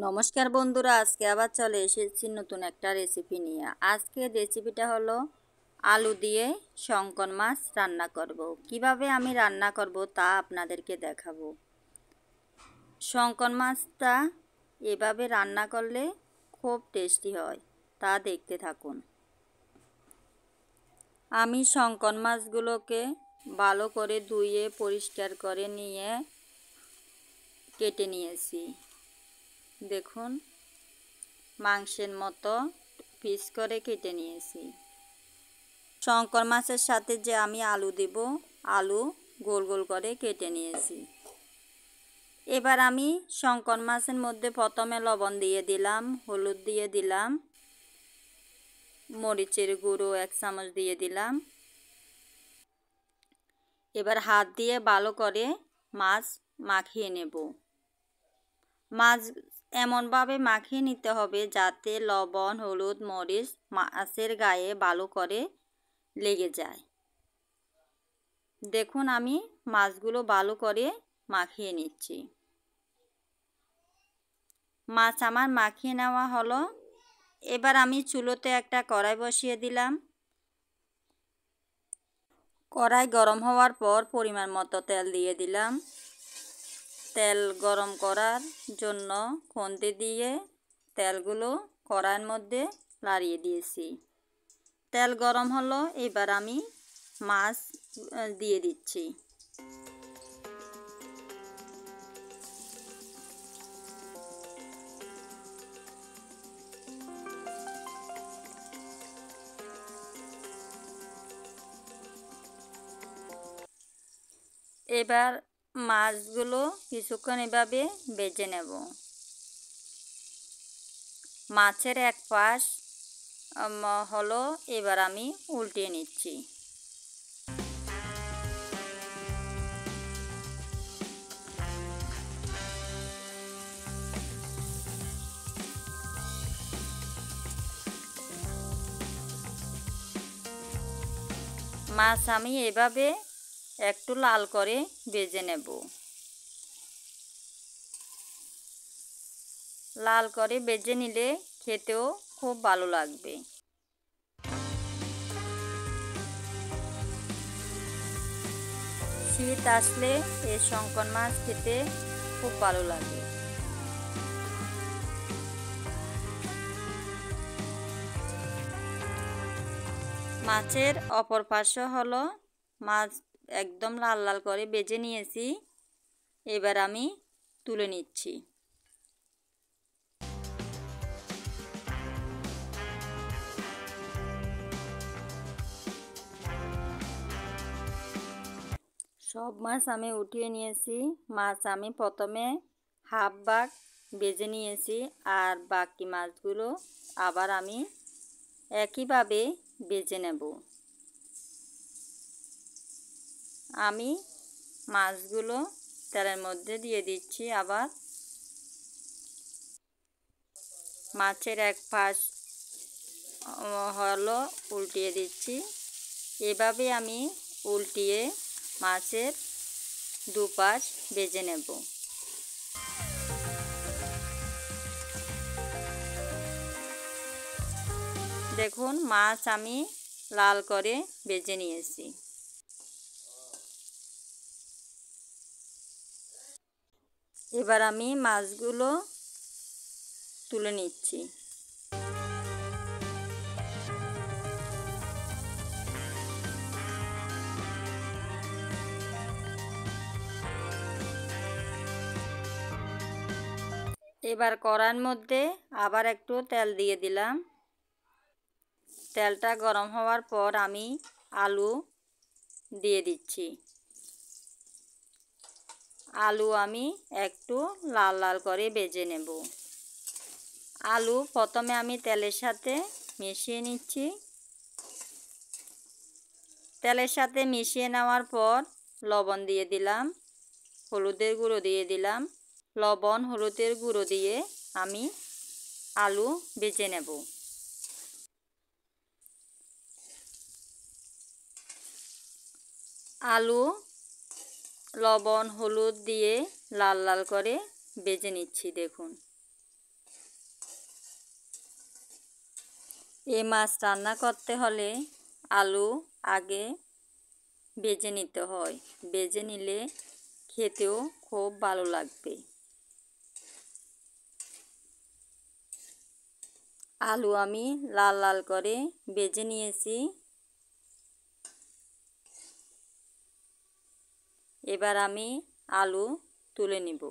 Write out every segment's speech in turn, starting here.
নমস্কার বন্ধুরা, আজকে আবার চলে এসেছি নতুন একটা রেসিপি নিয়ে। আজকের রেসিপিটা হলো আলু দিয়ে শঙ্কর মাছ রান্না করব। কিভাবে আমি রান্না করব তা আপনাদেরকে দেখাবো। শঙ্কর মাছটা এভাবে রান্না করলে খুব টেস্টি হয়, তা দেখতে থাকুন। আমি শঙ্কর মাছগুলোকে ভালো করে ধুয়ে পরিষ্কার করে নিয়ে কেটে নিয়েছি। দেখুন, মাংসের মতো পিস করে কেটে নিয়েছি। শঙ্কর মাছের সাথে যে আমি আলু দেব, আলু গোল গোল করে কেটে নিয়েছি। এবার আমি শঙ্কর মাছের মধ্যে প্রথমে লবণ দিয়ে দিলাম, হলুদ দিয়ে দিলাম, মরিচের গুঁড়ো 1 চামচ দিয়ে দিলাম। এবার হাত দিয়ে ভালো করে মাছ মাখিয়ে নেব। মাছ এমনভাবে মাখিয়ে নিতে হবে যাতে লবণ, হলুদ, মরিচ মাছের গায়ে ভালো করে লেগে যায়। দেখুন, আমি মাছগুলো ভালো করে মাখিয়ে নিচ্ছি। মাছ আমার মাখিয়ে নেওয়া হলো। এবার আমি চুলোতে একটা কড়াই বসিয়ে দিলাম। কড়াই গরম হওয়ার পর পরিমাণ মতো তেল দিয়ে দিলাম। তেল গরম করার জন্য খুন্তি দিয়ে তেলগুলো কড়াইয়ের মধ্যে নাড়িয়ে দিয়েছি। তেল গরম হলো, এবার আমি মাছ দিয়ে দিচ্ছি। এবার মাছগুলো কিছুক্ষণ এভাবে ভেজে নেব। মাছের এক পাশ হলো, এবার আমি উল্টিয়ে নিচ্ছি। মাছ আমি এভাবে একটু লাল করে ভেজে নেব। লাল করে ভেজে নিলে খেতেও খুব ভালো লাগবে। শীত আসলে এই শঙ্কর মাছ খেতে খুব ভালো লাগে। মাছের অপর পাশে হলো, মাছ একদম লাল লাল করে ভেজে নিয়েছি। এবার আমি তুলে নিচ্ছি। সব মাছ আমি উঠিয়ে নিয়েছি। মাছ আমি প্রথমে হাফ ভাগ ভেজে নিয়েছি, আর বাকি মাছগুলো আবার আমি একইভাবে ভেজে নেব। আমি মাছগুলো তেলের মধ্যে দিয়ে দিচ্ছি। আবার মাছের এক পাশ হলো, উল্টিয়ে দিচ্ছি। এভাবে আমি উল্টিয়ে মাছের দুপাশ ভেজে নেব। দেখুন, মাছ আমি লাল করে ভেজে নিয়েছি। এবার আমি মাছগুলো তুলে নিচ্ছি। এবার কড়াইর মধ্যে আবার একটু তেল দিয়ে দিলাম। তেলটা গরম হওয়ার পর আমি আলু দিয়ে দিচ্ছি। আলু আমি একটু লাল লাল করে ভেজে নেব। আলু প্রথমে আমি তেলের সাথে মিশিয়ে নিচ্ছি। তেলের সাথে মিশিয়ে নেওয়ার পর লবণ দিয়ে দিলাম, হলুদের গুঁড়ো দিয়ে দিলাম। লবণ, হলুদের গুঁড়ো দিয়ে আমি আলু ভেজে নেব। আলু লবণ হলুদ দিয়ে লাল লাল করে ভেজে নিচ্ছি। দেখুন, এই মাছ রান্না করতে হলে আলু আগে ভেজে নিতে হয়, ভেজে নিলে খেতেও খুব ভালো লাগবে। আলু আমি লাল লাল করে ভেজে নিয়েছি। এবার আমি আলু তুলে নিব।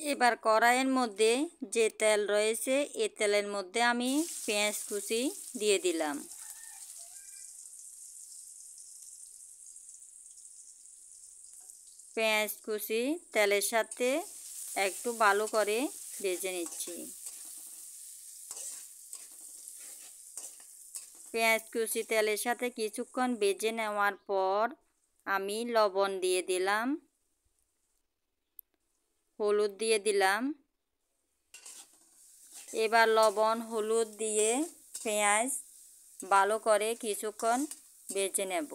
এবার কড়াইয়ের মধ্যে যে তেল রয়েছে এই তেলের মধ্যে আমি পেঁয়াজ কুচি দিয়ে দিলাম। পেঁয়াজ কুচি তেলের সাথে একটু ভালো করে ভেজে নিচ্ছি। পেঁয়াজ কুচি তেলের সাথে কিছুক্ষণ ভেজে নেওয়ার পর আমি লবণ দিয়ে দিলাম, হলুদ দিয়ে দিলাম। এবার লবণ হলুদ দিয়ে পেঁয়াজ ভালো করে কিছুক্ষণ ভেজে নেব।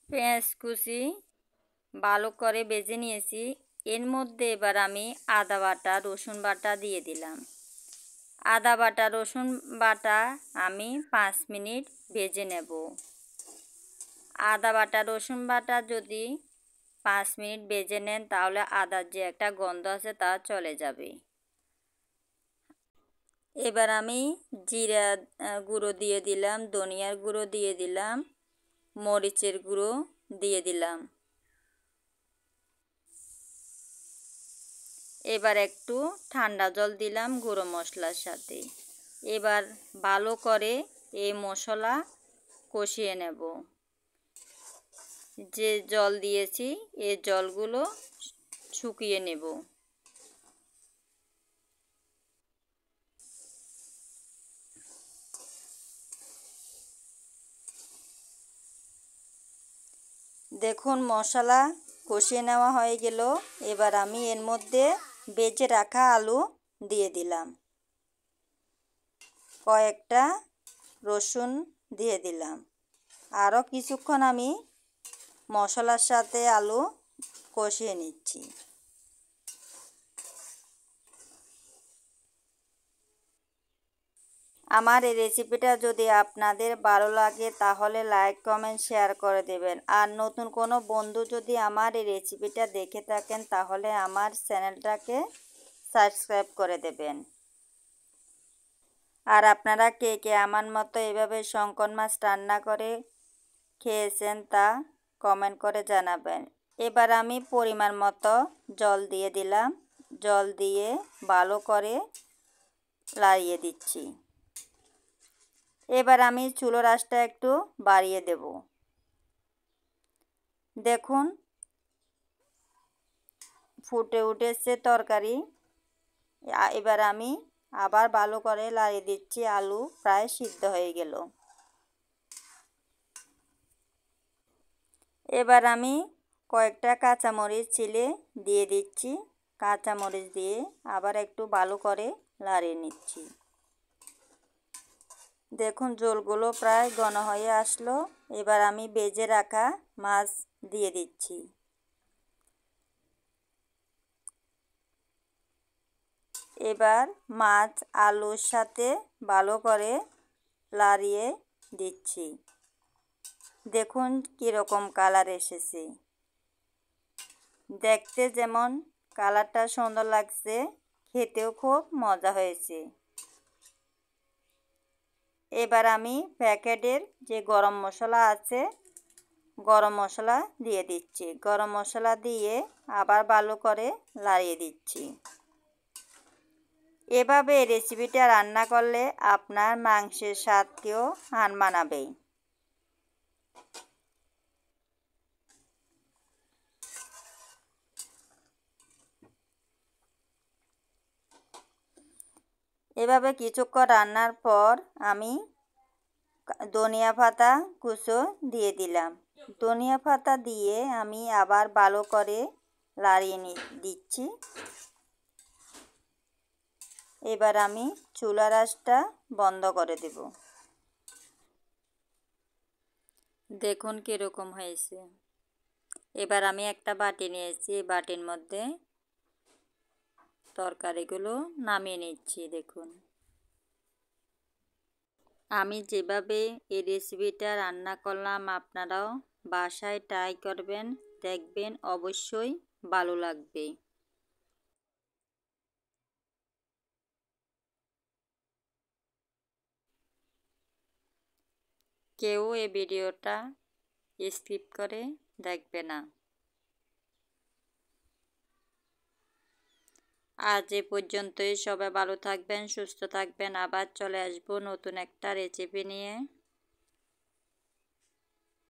পেঁয়াজ কুচি ভালো করে ভেজে নিয়েছি। এর মধ্যে এবার আমি আদা বাটা রসুন বাটা দিয়ে দিলাম। আদা বাটা রসুন বাটা আমি 5 মিনিট ভেজে নেব। আদা বাটা রসুন বাটা যদি 5 মিনিট ভেজে নেন তাহলে আদার যে একটা গন্ধ আছে তা চলে যাবে। এবার আমি জিরা গুঁড়ো দিয়ে দিলাম, ধনিয়ার গুঁড়ো দিয়ে দিলাম, মরিচের গুঁড়ো দিয়ে দিলাম। এবার একটু ঠান্ডা জল দিলাম গুঁড়ো মশলার সাথে। এবার ভালো করে এই মশলা কষিয়ে নেব। যে জল দিয়েছি এই জলগুলো শুকিয়ে নেব। দেখুন মশলা কষিয়ে নেওয়া হয়ে গেল। এবার আমি এর মধ্যে ভেজে রাখা আলু দিয়ে দিলাম, কয়েকটা রসুন দিয়ে দিলাম। আরও কিছুক্ষণ আমি মশলার সাথে আলু কষিয়ে নিচ্ছি। আমার এই রেসিপিটা যদি আপনাদের ভালো লাগে তাহলে লাইক কমেন্ট শেয়ার করে দেবেন। আর নতুন কোনো বন্ধু যদি আমার এই রেসিপিটা দেখে থাকেন তাহলে আমার চ্যানেলটাকে সাবস্ক্রাইব করে দেবেন। আর আপনারা কে কে আমার মতো এভাবে শঙ্কর মাছ রান্না করে খেয়েছেন তা কমেন্ট করে জানাবেন। এবার আমি পরিমাণ মতো জল দিয়ে দিলাম। জল দিয়ে ভালো করে নাড়িয়ে দিচ্ছি। এবার আমি চুলোর আঁচটা একটু বাড়িয়ে দেব। দেখুন ফুটে উঠেছে তরকারি। এবার আমি আবার ভালো করে নাড়িয়ে দিচ্ছি। আলু প্রায় সিদ্ধ হয়ে গেল। এবার আমি কয়েকটা কাঁচামরিচ ছিলে দিয়ে দিচ্ছি। কাঁচামরিচ দিয়ে আবার একটু ভালো করে নাড়িয়ে নিচ্ছি। দেখুন ঝোলগুলো প্রায় ঘন হয়ে আসলো। এবার আমি ভেজে রাখা মাছ দিয়ে দিচ্ছি। এবার মাছ আলুর সাথে ভালো করে নাড়িয়ে দিচ্ছি। দেখুন কীরকম কালার এসেছে। দেখতে যেমন কালারটা সুন্দর লাগছে, খেতেও খুব মজা হয়েছে। এবার আমি প্যাকেটের যে গরম মশলা আছে গরম মশলা দিয়ে দিচ্ছি। গরম মশলা দিয়ে আবার ভালো করে নাড়িয়ে দিচ্ছি। এভাবে রেসিপিটা রান্না করলে আপনার মাংসের স্বাদকেও হার মানাবে। এভাবে কিছুক্ষণ রান্নার পর আমি ধনিয়া পাতা কুচো দিয়ে দিলাম। ধনিয়া পাতা দিয়ে আমি আবার ভালো করে লাড়িয়ে দিচ্ছি। এবার আমি চুলার আঁচটা বন্ধ করে দেব। দেখুন কীরকম হয়েছে। এবার আমি একটা বাটি নিয়েছি, এই বাটির মধ্যে তরকারিগুলো নামিয়ে নিচ্ছি। দেখুন আমি যেভাবে এই রেসিপিটা রান্না করলাম, আপনারাও বাসায় ট্রাই করবেন, দেখবেন অবশ্যই ভালো লাগবে। কেউ এই ভিডিওটা স্কিপ করে দেখবে না। আজ এ পর্যন্তই। সবাই ভালো থাকবেন, সুস্থ থাকবেন। আবার চলে আসবো নতুন একটা রেসিপি নিয়ে।